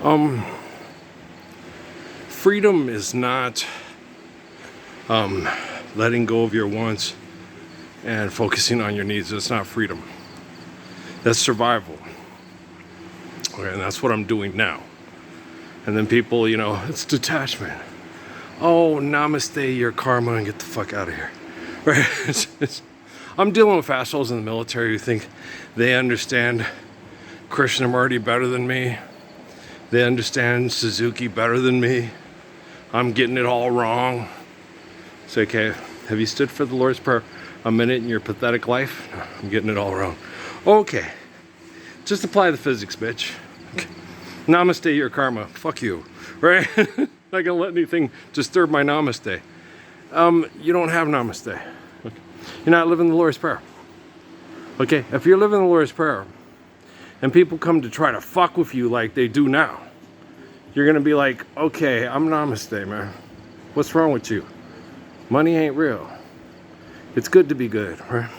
Um, Freedom is not letting go of your wants and focusing on your needs. It's not freedom. That's survival. Okay, and that's what I'm doing now. And then people, it's detachment. Oh, namaste your karma and get the fuck out of here. Right? I'm dealing with assholes in the military who think they understand Krishnamurti better than me. They understand Suzuki better than me. I'm getting it all wrong. It's okay. Have you stood for the Lord's Prayer a minute in your pathetic life? No, I'm getting it all wrong. Okay. Just apply the physics, bitch. Okay. Namaste your karma. Fuck you. Right? Not gonna let anything disturb my namaste. You don't have namaste. Okay. You're not living the Lord's Prayer. Okay? If you're living the Lord's Prayer and people come to try to fuck with you like they do now, you're gonna be like, okay, I'm namaste, man. What's wrong with you? Money ain't real. It's good to be good, right?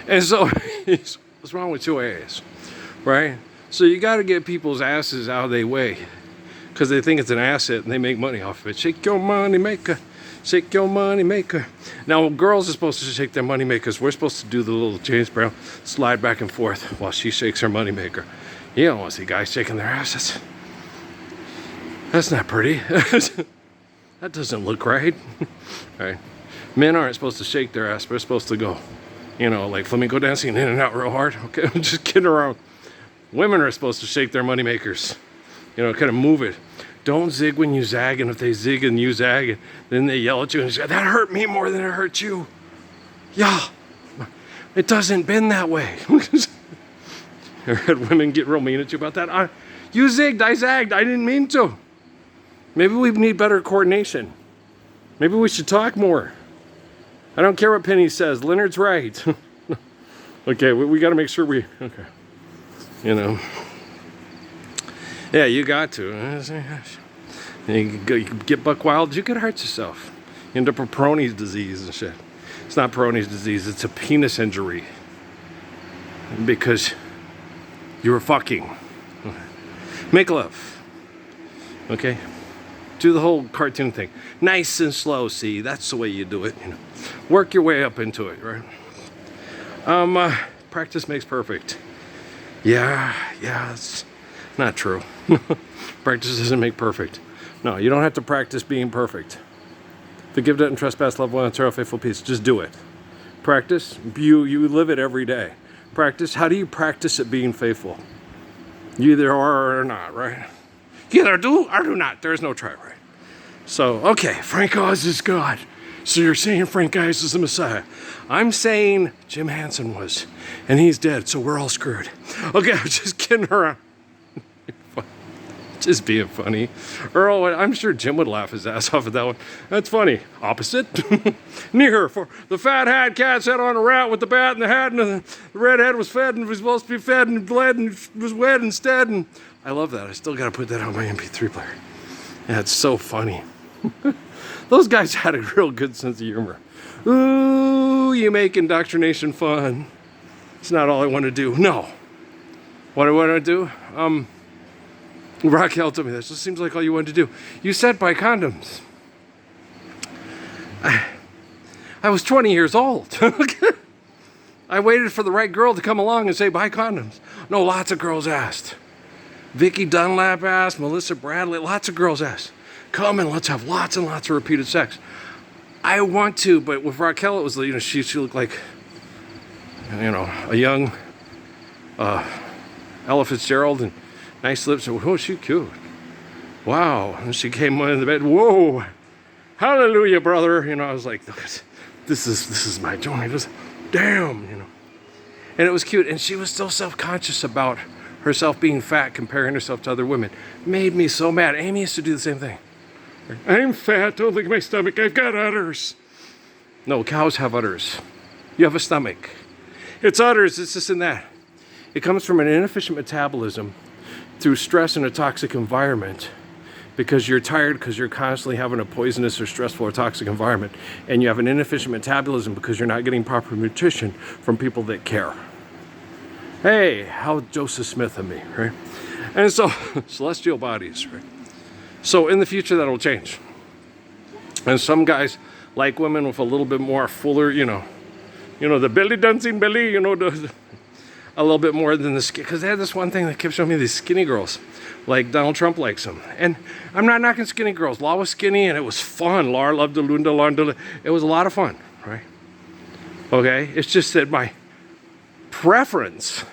And so, what's wrong with your ass, right? So you gotta get people's asses out of their way because they think it's an asset and they make money off of it. Shake your money maker, shake your money maker. Now, girls are supposed to shake their money makers. We're supposed to do the little James Brown slide back and forth while she shakes her money maker. You don't want to see guys shaking their asses. That's not pretty. That doesn't look right. Right? Men aren't supposed to shake their ass. They're supposed to go, like flamenco dancing in and out real hard. Okay, I'm just kidding around. Women are supposed to shake their money makers. Kind of move it. Don't zig when you zag, and if they zig and you zag, and then they yell at you and say, that hurt me more than it hurt you. Yeah, it doesn't bend that way. I had women get real mean at you about that. You zigged, I zagged, I didn't mean to. Maybe we need better coordination. Maybe we should talk more. I don't care what Penny says. Leonard's right. Okay, we got to make sure okay. Yeah, you got to. You get buck wild, you could hurt yourself. You end up with Peyronie's disease and shit. It's not Peyronie's disease, it's a penis injury. Because you were fucking. Make love. Okay? Do the whole cartoon thing. Nice and slow, see? That's the way you do it. Work your way up into it, right? Practice makes perfect. Yeah, it's not true. Practice doesn't make perfect. No, you don't have to practice being perfect. Forgive, debt, and trespass, love, one, and faithful peace. Just do it. Practice. You live it every day. Practice. How do you practice at being faithful? You either are or not, right? You either do or do not. There's no try, right? So, okay, Frank Oz is God. So you're saying Frank Oz is the Messiah. I'm saying Jim Hansen was, and he's dead, so we're all screwed. Okay, I'm just kidding around. Just being funny. Earl, I'm sure Jim would laugh his ass off at that one. That's funny. Opposite. Near, for the fat hat cat sat on a rat with the bat in the hat, and the red head was fed and was supposed to be fed and bled and was wed instead. And I love that. I still got to put that on my MP3 player. Yeah, it's so funny. Those guys had a real good sense of humor. Ooh, you make indoctrination fun. It's not all I want to do. No. What do I want to do? Raquel told me this. This seems like all you wanted to do. You said buy condoms. I was 20 years old. I waited for the right girl to come along and say buy condoms. No, lots of girls asked. Vicky Dunlap asked, Melissa Bradley, lots of girls asked. Come and let's have lots and lots of repeated sex. I want to, but with Raquel, it was, she looked like, a young Ella Fitzgerald and nice lips. Oh, she's cute. Wow. And she came in the bed. Whoa. Hallelujah, brother. I was like, this is my joint. Damn, And it was cute. And she was still self-conscious about herself being fat, comparing herself to other women. Made me so mad. Amy used to do the same thing. I'm fat. Don't look at my stomach. I've got udders. No, cows have udders. You have a stomach. It's udders. It's this and that. It comes from an inefficient metabolism through stress in a toxic environment because you're tired because you're constantly having a poisonous or stressful or toxic environment, and you have an inefficient metabolism because you're not getting proper nutrition from people that care. Hey, how Joseph Smith of me, right? And so, celestial bodies, right? So in the future, that'll change. And some guys like women with a little bit more fuller, the belly dancing belly, a little bit more than the skin. Because they had this one thing that kept showing me these skinny girls. Like Donald Trump likes them. And I'm not knocking skinny girls. Law was skinny and it was fun. Laura loved the Lunda. It was a lot of fun, right? Okay? It's just that my preference,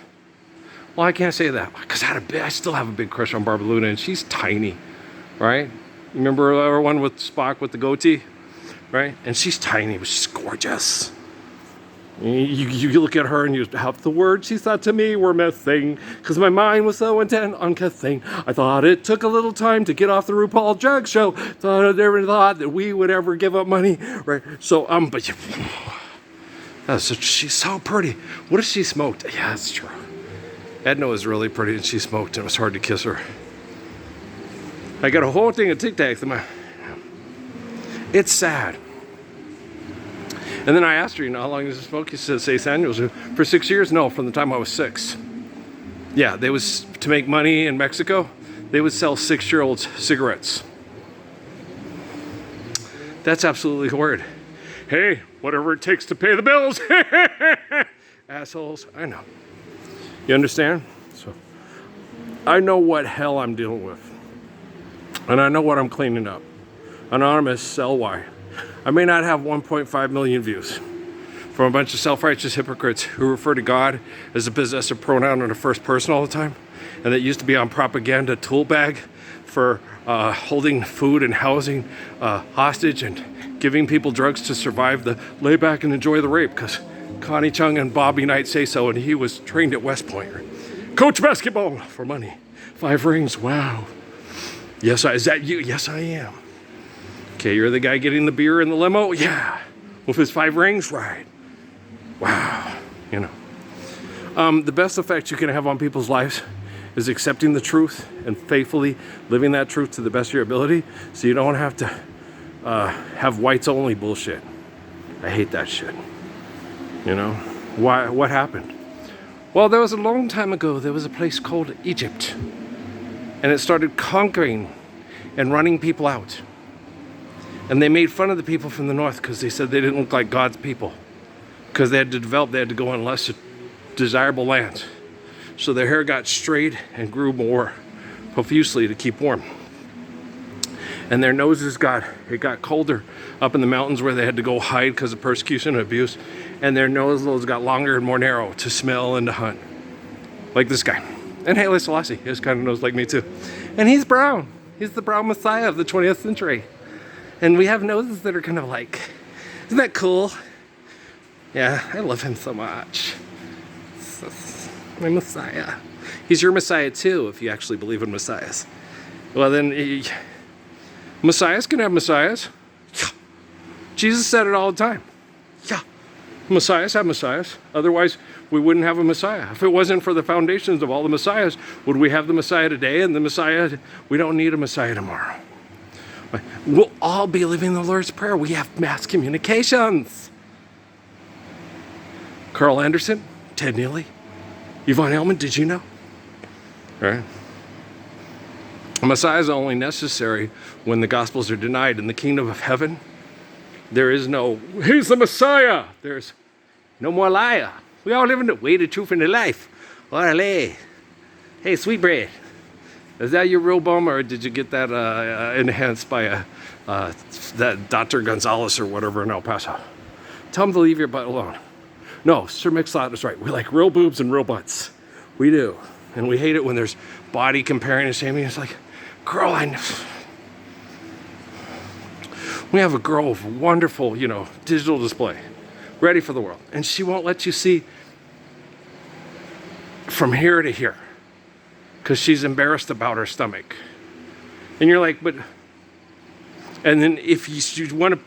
well, I can't say that because I still have a big crush on Barbara Luna, and she's tiny, right? Remember our one with Spock with the goatee, right? And she's tiny, but she's gorgeous. You look at her and you half the words she said to me were missing because my mind was so intent on kissing. I thought it took a little time to get off the RuPaul drag show. Thought I never thought that we would ever give up money, right? So but she's so pretty. What if she smoked? Yeah, that's true. Edna was really pretty and she smoked and it was hard to kiss her. I got a whole thing of Tic Tacs in my... It's sad. And then I asked her, how long does it smoke? She said, say Samuel's. For 6 years? No, from the time I was 6. Yeah, they was, to make money in Mexico, they would sell 6-year-olds cigarettes. That's absolutely horrid. Hey, whatever it takes to pay the bills. Assholes, I know. You understand? So, I know what hell I'm dealing with. And I know what I'm cleaning up. Anonymous, sell why. I may not have 1.5 million views from a bunch of self-righteous hypocrites who refer to God as a possessive pronoun in the first person all the time, and that used to be on propaganda tool bag for holding food and housing hostage and giving people drugs to survive the lay back and enjoy the rape because Connie Chung and Bobby Knight say so, and he was trained at West Point. Coach basketball for money. 5 rings, wow. Yes, is that you? Yes, I am. Okay, you're the guy getting the beer in the limo? Yeah. With his 5 rings? Right. Wow. The best effect you can have on people's lives is accepting the truth and faithfully living that truth to the best of your ability so you don't have to have whites only bullshit. I hate that shit. Why? What happened? Well, there was a long time ago, there was a place called Egypt. And it started conquering and running people out. And they made fun of the people from the north because they said they didn't look like God's people. Because they had to develop, they had to go on less desirable lands. So their hair got straight and grew more profusely to keep warm. And their noses got colder up in the mountains where they had to go hide because of persecution and abuse. And their noses got longer and more narrow to smell and to hunt. Like this guy. And Haile Selassie, he has kind of nose like me too. And he's brown. He's the brown messiah of the 20th century. And we have noses that are kind of like, isn't that cool? Yeah, I love him so much. My messiah. He's your messiah too, if you actually believe in messiahs. Well then, messiahs can have messiahs. Yeah. Jesus said it all the time. Yeah. Messiahs have messiahs. Otherwise, we wouldn't have a messiah. If it wasn't for the foundations of all the messiahs, would we have the messiah today and the messiah? We don't need a messiah tomorrow. We'll all be living the Lord's Prayer. We have mass communications. Carl Anderson, Ted Neely, Yvonne Elliman, did you know? All right. A messiah is only necessary when the Gospels are denied. In the kingdom of heaven, there is no, he's the Messiah. There's no more liar. We all live in the way, the truth, and the life. Orale. Hey, Sweetbread. Is that your real bum, or did you get that enhanced by that Dr. Gonzalez or whatever in El Paso? Tell him to leave your butt alone. No, Sir Mix-a-Lot is right. We like real boobs and real butts. We do. And we hate it when there's body comparing and shaming. It's like, girl, we have a girl with wonderful, digital display, ready for the world. And she won't let you see from here to here because she's embarrassed about her stomach. And you're like, but, and then if you want to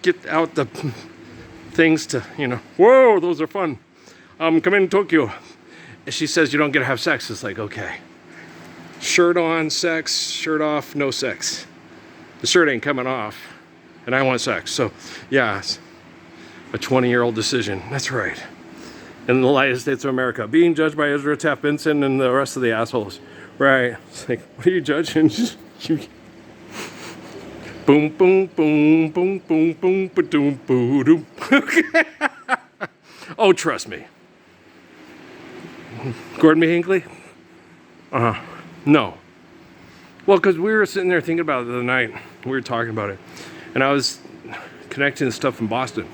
get out the things to, whoa, those are fun. Come in Tokyo. And she says you don't get to have sex. It's like, okay. Shirt on, sex, shirt off, no sex. The shirt ain't coming off. And I want sex. So, yeah, it's a 20-year-old decision. That's right. In the United States of America. Being judged by Ezra Taft Benson and the rest of the assholes. Right. It's like, what are you judging? Boom, boom, boom, boom, boom, boom, ba-doom, boo-doom. Oh, trust me. Gordon B. Hinckley? No. Well, because we were sitting there thinking about it the other night. We were talking about it. And I was connecting the stuff from Boston.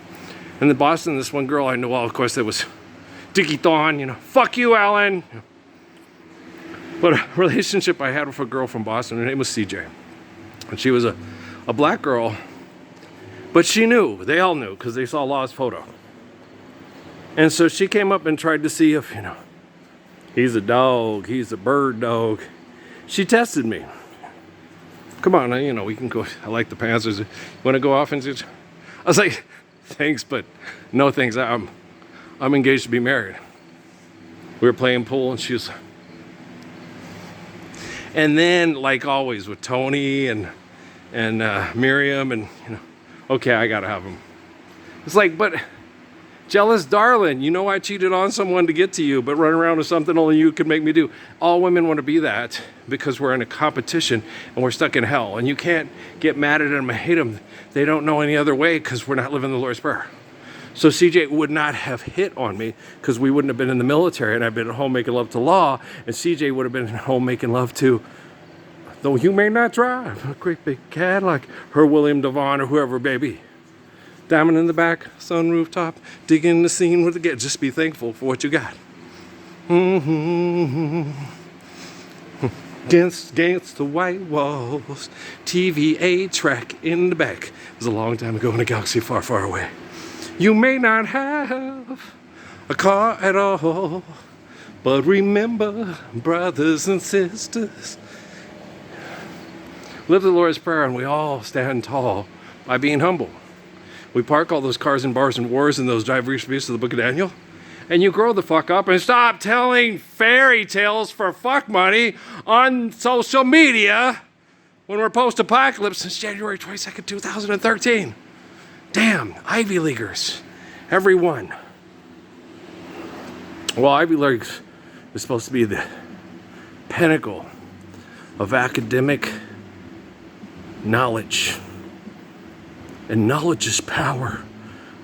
And in Boston, this one girl I know, well, of course, that was Dickie Thorne, you know, fuck you, Alan. But a relationship I had with a girl from Boston, her name was CJ. And she was a black girl, but she knew, they all knew, because they saw Law's photo. And so she came up and tried to see if, you know, he's a dog, he's a bird dog. She tested me. Come on, you know, we can go, I like the Panthers. You want to go off and just, I was like, thanks, but no thanks. I'm engaged to be married. We were playing pool and she was, and then like always with Tony and Miriam and, you know, okay, I gotta have them. It's like, but jealous darling, you know I cheated on someone to get to you, but run around with something only you could make me do. All women want to be that because we're in a competition and we're stuck in hell. And you can't get mad at them and hate them. They don't know any other way because we're not living the Lord's Prayer. So CJ would not have hit on me because we wouldn't have been in the military and I'd been at home making love to Law, and CJ would have been at home making love to, though you may not drive a great big Cadillac, her William Devon or whoever, baby. Diamond in the back, sun rooftop, digging the scene with the get. Just be thankful for what you got. Against the white walls, TV 8-track in the back. It was a long time ago in a galaxy far, far away. You may not have a car at all, but remember, brothers and sisters, live the Lord's Prayer and we all stand tall by being humble. We park all those cars and bars and wars and those diverse beasts of the book of Daniel. And you grow the fuck up and stop telling fairy tales for fuck money on social media when we're post-apocalypse since January 22nd, 2013. Damn, Ivy Leaguers. Everyone. Well, Ivy League is supposed to be the pinnacle of academic knowledge. And knowledge is power.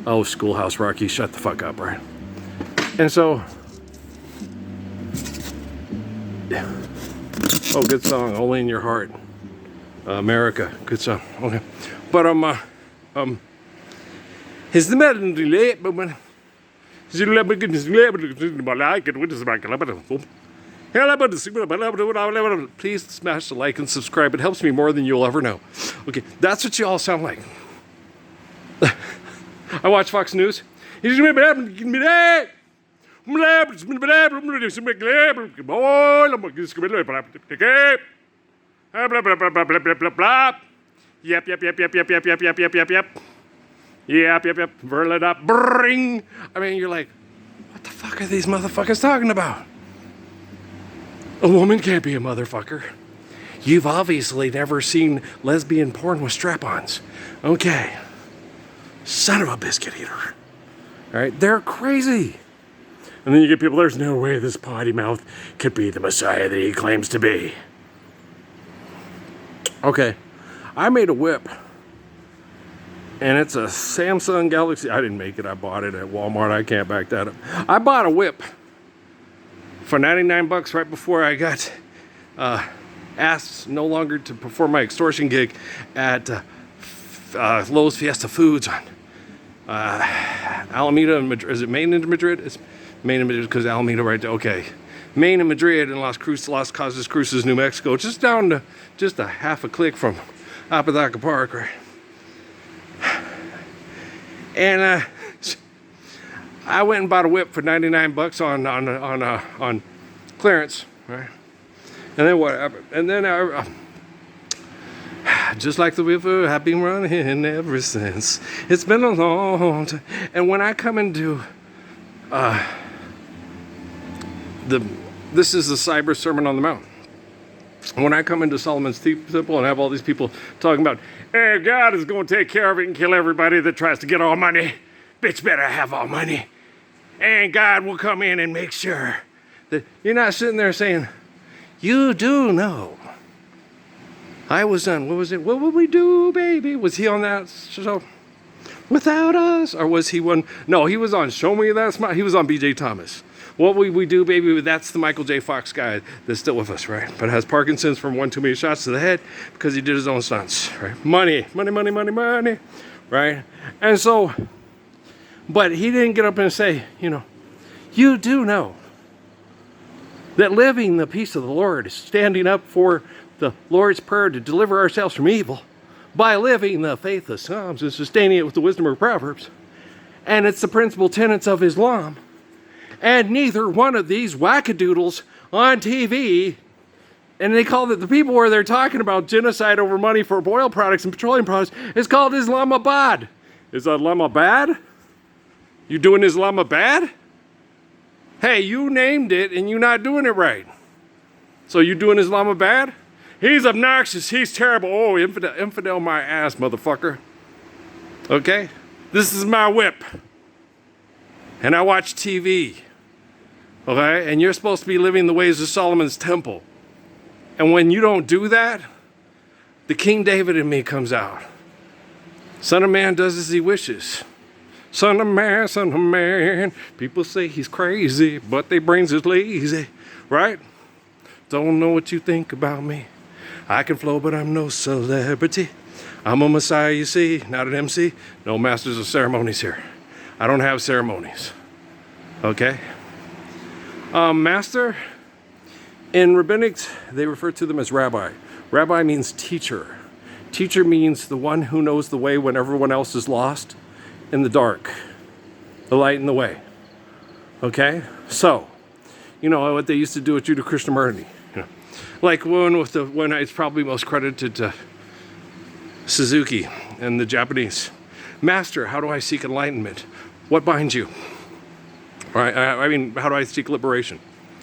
Oh, Schoolhouse Rocky, shut the fuck up, right? And so, yeah. Oh, good song, Only in Your Heart. America, good song. Okay. But his the but please smash the like and subscribe. It helps me more than you'll ever know. Okay, that's what you all sound like. I watch Fox News. Yep. Verlet up. Bring. I mean, you're like, what the fuck are these motherfuckers talking about? A woman can't be a motherfucker. You've obviously never seen lesbian porn with strap-ons. Okay. Son of a biscuit eater. All right, they're crazy. And then you get people, there's no way this potty mouth could be the Messiah that he claims to be. Okay, I made a whip. And it's a Samsung Galaxy. I didn't make it, I bought it at Walmart. I can't back that up. I bought a whip for 99 bucks right before I got asked no longer to perform my extortion gig at Lowe's Fiesta Foods on Alameda and Madrid. Is it Maine and Madrid? It's Maine and Madrid because Alameda right there. Okay. Maine and Madrid and Las Casas Cruces, New Mexico. Just down to just a half a click from Apodaca Park, right? And I went and bought a whip for 99 bucks on clearance, right? And then what happened? And then just like the river, I've been running ever since. It's been a long time. And when I come into this is the Cyber Sermon on the Mount. When I come into Solomon's Temple and have all these people talking about, hey, God is going to take care of it and kill everybody that tries to get all money. Bitch better have all money. And God will come in and make sure that you're not sitting there saying, You do know. I was on, what was it? What would we do, baby? Was he on that show? Without us? Or was he one? No, he was on Show Me That Smile. He was on BJ Thomas. What would we do, baby? That's the Michael J. Fox guy that's still with us, right? But has Parkinson's from one too many shots to the head because he did his own stunts, right? Money, money, money, money, money, right? And so, but he didn't get up and say, you know, you do know that living the peace of the Lord is standing up for the Lord's Prayer to deliver ourselves from evil by living the faith of Psalms and sustaining it with the wisdom of Proverbs. And it's the principal tenets of Islam. And neither one of these wackadoodles on TV, and they call it, the people where they're talking about genocide over money for oil products and petroleum products, is called Islamabad. Is Islamabad? You doing Islamabad? Hey, you named it and you're not doing it right. So you doing Islamabad? He's obnoxious. He's terrible. Oh, infidel my ass, motherfucker. Okay? This is my whip. And I watch TV. Okay? And you're supposed to be living the ways of Solomon's temple. And when you don't do that, the King David in me comes out. Son of man does as he wishes. Son of man, son of man. People say he's crazy, but their brains is lazy. Right? Don't know what you think about me. I can flow, but I'm no celebrity. I'm a Messiah, you see, not an MC. No masters of ceremonies here. I don't have ceremonies. Okay? Master, in rabbinics, they refer to them as rabbi. Rabbi means teacher. Teacher means the one who knows the way when everyone else is lost in the dark. The light in the way. Okay? So, you know what they used to do at Judah Krishnamurti. Like one with the one it's probably most credited to Suzuki and the Japanese. Master, how do I seek enlightenment? What binds you? Right? I mean, how do I seek liberation?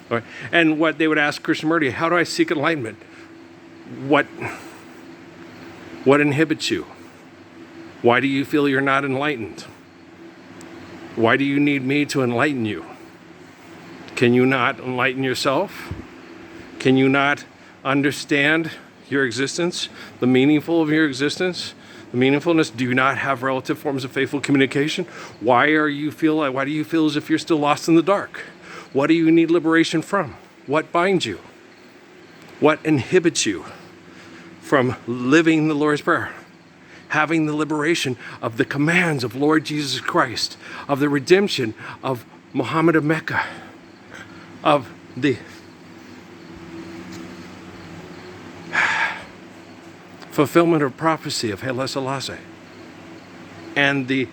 Right? And what they would ask Krishnamurti, how do I seek enlightenment? What inhibits you? Why do you feel you're not enlightened? Why do you need me to enlighten you? Can you not enlighten yourself? Can you not understand your existence, the meaningful of your existence, the meaningfulness? Do you not have relative forms of faithful communication? Why do you feel as if you're still lost in the dark? What do you need liberation from? What binds you? What inhibits you from living the Lord's Prayer? Having the liberation of the commands of Lord Jesus Christ, of the redemption of Muhammad of Mecca, of the fulfillment of prophecy of Haile Selassie, and the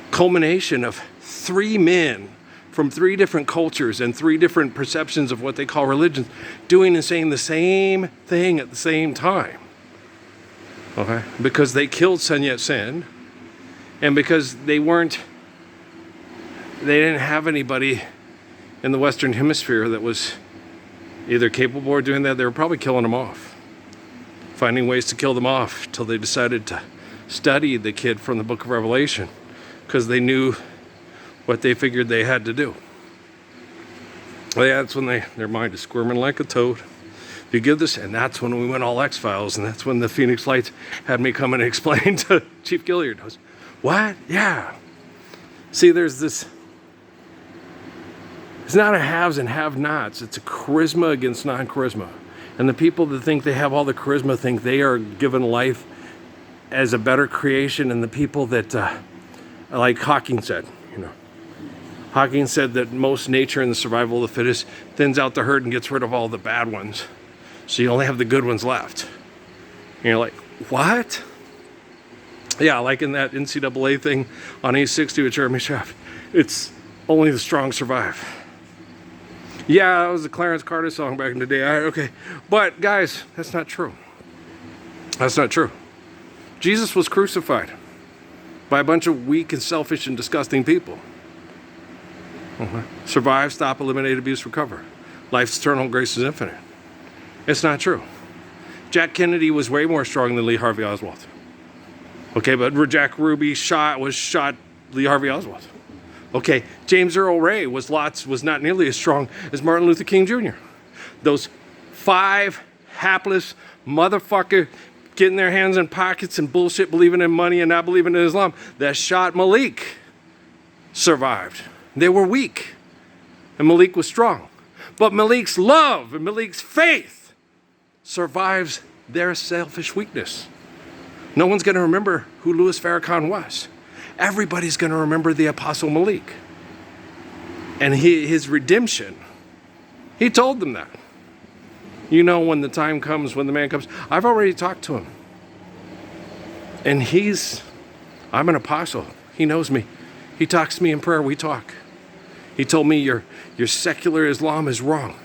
culmination of three men from three different cultures and three different perceptions of what they call religions doing and saying the same thing at the same time. Okay? Because they killed Sun Yat-sen, and because they didn't have anybody in the Western Hemisphere that was either capable of doing that. They were probably killing them off, finding ways to kill them off till they decided to study the kid from the book of Revelation because they knew what they figured they had to do. Well, yeah, that's when their mind is squirming like a toad. You give this, and that's when we went all X-Files, and that's when the Phoenix Lights had me come and explain to Chief Gilliard. I was, what? Yeah. See, there's this, it's not a haves and have-nots. It's a charisma against non-charisma. And the people that think they have all the charisma think they are given life as a better creation, and the people that, like Hawking said, Hawking said that most nature and the survival of the fittest thins out the herd and gets rid of all the bad ones. So you only have the good ones left. And you're like, what? Yeah, like in that NCAA thing on E60 with Jeremy Schaff. It's only the strong survive. Yeah, that was a Clarence Carter song back in the day. Okay. But guys, that's not true. That's not true. Jesus was crucified by a bunch of weak and selfish and disgusting people. Survive, stop, eliminate, abuse, recover. Life's eternal, grace is infinite. It's not true. Jack Kennedy was way more strong than Lee Harvey Oswald. Okay, but Jack Ruby shot Lee Harvey Oswald. Okay, James Earl Ray was not nearly as strong as Martin Luther King Jr. those 5 hapless motherfucker getting their hands in pockets and bullshit, believing in money and not believing in Islam, that shot Malik survived. They were weak, and Malik was strong. But Malik's love and Malik's faith survives their selfish weakness. No one's going to remember who Louis Farrakhan was. Everybody's going to remember the Apostle Malik and his redemption. He told them that. You know, when the time comes, when the man comes. I've already talked to him. And I'm an apostle. He knows me. He talks to me in prayer. We talk. He told me your secular Islam is wrong.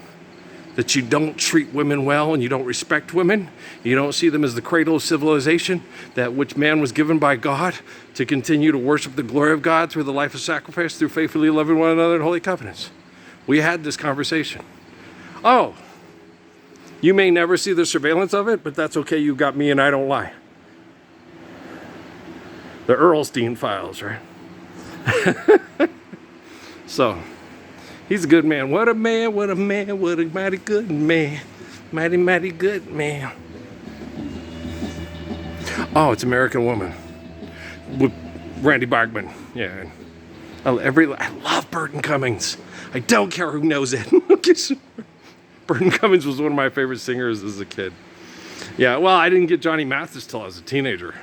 That you don't treat women well and you don't respect women. You don't see them as the cradle of civilization, that which man was given by God to continue to worship the glory of God through the life of sacrifice, through faithfully loving one another in holy covenants. We had this conversation. Oh, you may never see the surveillance of it, but that's okay. You got me and I don't lie. The Earlstein files, right? So, he's a good man. What a man, what a man, what a mighty good man. Mighty, mighty good man. Oh, it's American Woman with Randy Bachman. Yeah. I love Burton Cummings. I don't care who knows it. Burton Cummings was one of my favorite singers as a kid. Yeah, well, I didn't get Johnny Mathis till I was a teenager.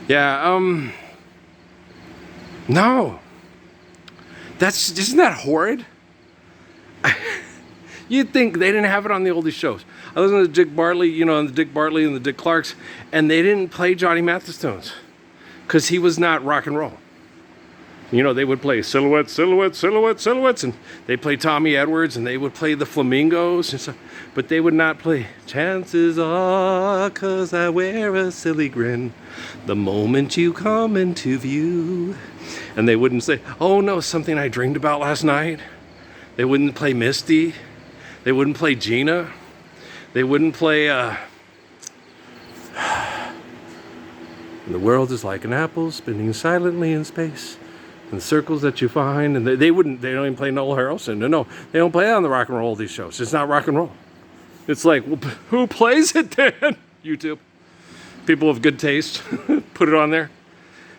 Yeah, no. Isn't that horrid? You'd think they didn't have it on the oldies shows. I listened to Dick Bartley, and the Dick Bartley and the Dick Clarks, and they didn't play Johnny Mathis tunes because he was not rock and roll. They would play Silhouettes, Silhouettes, Silhouettes, Silhouettes, and they play Tommy Edwards, and they would play the Flamingos and stuff, but they would not play Chances Are 'Cause I Wear a Silly Grin the moment you come into view. And they wouldn't say, oh no, something I dreamed about last night. They wouldn't play Misty. They wouldn't play Gina. They wouldn't play, The world is like an apple spinning silently in space. And the circles that you find, and they don't even play Noel Harrelson. No, they don't play it on the rock and roll these shows. It's not rock and roll. It's like, well, who plays it then? YouTube. People of good taste put it on there.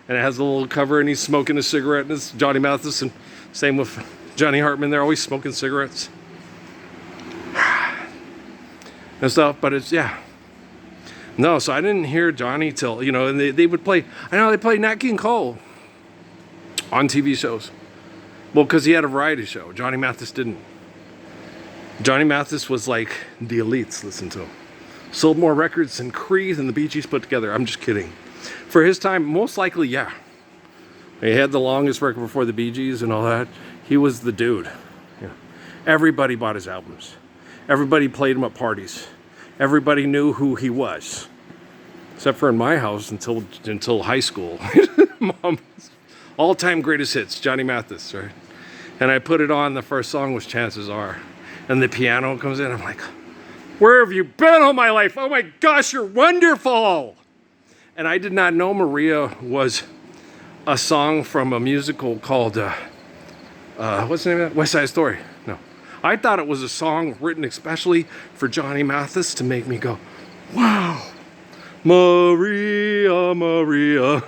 And it has a little cover, and he's smoking a cigarette, and it's Johnny Mathis, and same with Johnny Hartman. They're always smoking cigarettes. And stuff, but it's, yeah. No, so I didn't hear Johnny till, and they would play, I know they played Nat King Cole on TV shows. Well, because he had a variety show. Johnny Mathis didn't. Johnny Mathis was like the elites, listen to him. Sold more records than Creed and the Bee Gees put together. I'm just kidding. For his time, most likely, yeah. He had the longest record before the Bee Gees and all that. He was the dude. Yeah. Everybody bought his albums. Everybody played him at parties. Everybody knew who he was. Except for in my house until high school. Mom, all-time greatest hits, Johnny Mathis, right? And I put it on, the first song was Chances Are. And the piano comes in, I'm like, where have you been all my life? Oh my gosh, you're wonderful! And I did not know Maria was a song from a musical called, what's the name of that? West Side Story. No. I thought it was a song written especially for Johnny Mathis to make me go, wow, Maria, Maria.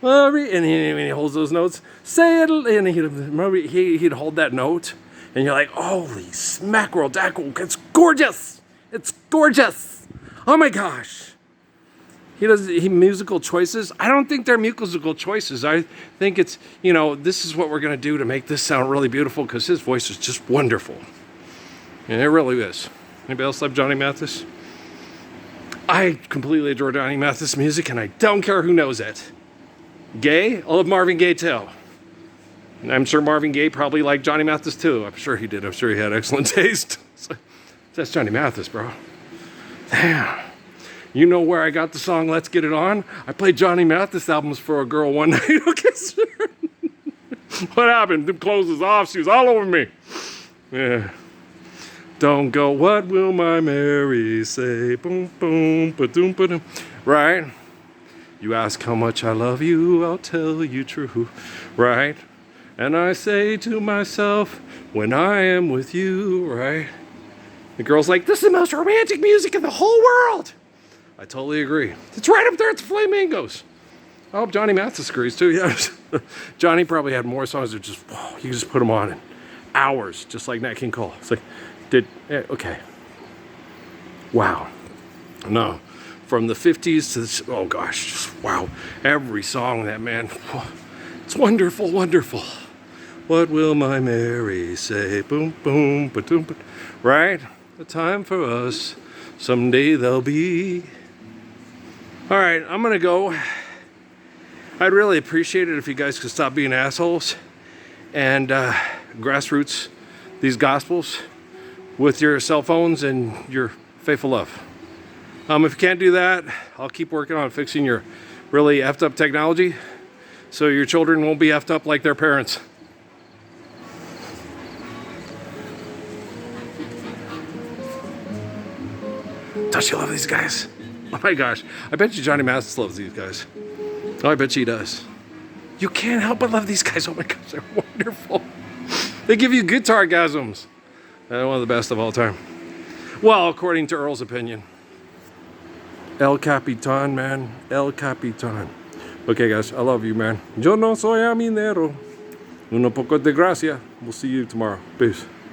Maria. And he holds those notes, say it, and he'd hold that note, and you're like, holy smackerel dackerel, it's gorgeous. It's gorgeous. Oh my gosh. He musical choices. I don't think they're musical choices. I think it's, this is what we're going to do to make this sound really beautiful, because his voice is just wonderful. And it really is. Anybody else love Johnny Mathis? I completely adore Johnny Mathis music, and I don't care who knows it. Gaye? I love Marvin Gaye too. And I'm sure Marvin Gaye probably liked Johnny Mathis too. I'm sure he did. I'm sure he had excellent taste. That's Johnny Mathis, bro. Damn. You know where I got the song Let's Get It On? I played Johnny Mathis albums for a girl one night. What happened? The clothes was off. She was all over me. Yeah. Don't go, what will my Mary say? Boom, boom, ba-doom, ba-doom. Right? You ask how much I love you, I'll tell you true. Right? And I say to myself, when I am with you, right? The girl's like, this is the most romantic music in the whole world. I totally agree. It's right up there at the Flamingos. I hope Johnny Mathis agrees too. Yeah, Johnny probably had more songs that just, whoa, you can just put them on in hours, just like Nat King Cole. It's like, okay. Wow. No, from the 50s to this, oh gosh, just wow. Every song that man, it's wonderful, wonderful. What will my Mary say? Boom, boom, ba-doom, ba. Right? The time for us, someday they'll be. All right, I'm gonna go. I'd really appreciate it if you guys could stop being assholes and grassroots these gospels with your cell phones and your faithful love. If you can't do that, I'll keep working on fixing your really effed up technology so your children won't be effed up like their parents. Don't you love these guys? Oh my gosh, I bet you Johnny Mathis loves these guys. Oh, I bet you he does. You can't help but love these guys. Oh my gosh, they're wonderful. They give you guitar gasms. One of the best of all time. Well, according to Earl's opinion. El Capitan, man. El Capitan. Okay, guys, I love you, man. Yo no soy aminero. Uno poco de gracia. We'll see you tomorrow. Peace.